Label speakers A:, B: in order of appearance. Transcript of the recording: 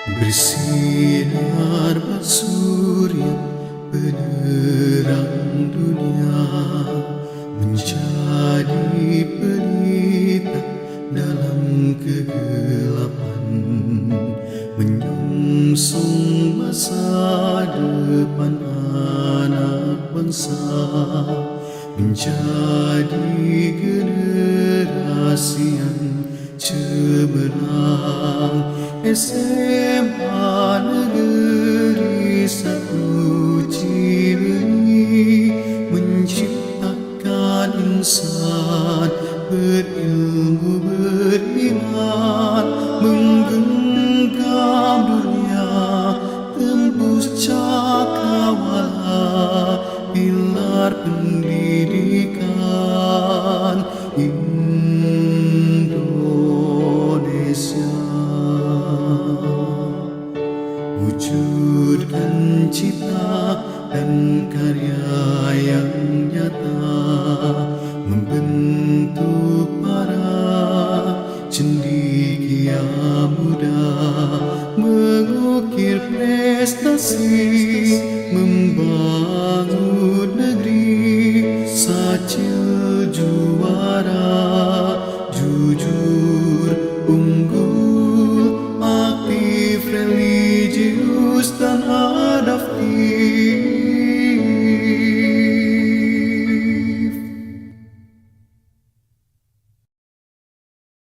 A: Bersinar surya penerang dunia, menjadi pelita dalam kegelapan, menyongsong masa depan anak bangsa, menjadi generasi yang cemerlang. SMA Negeri 1 Cileunyi menciptakan insan berilmu beriman, menggenggam dunia tembus cakrawala, pilar pendidikan Indonesia. Wujudkan cita dan karya yang nyata, membentuk para cendekia muda, mengukir prestasi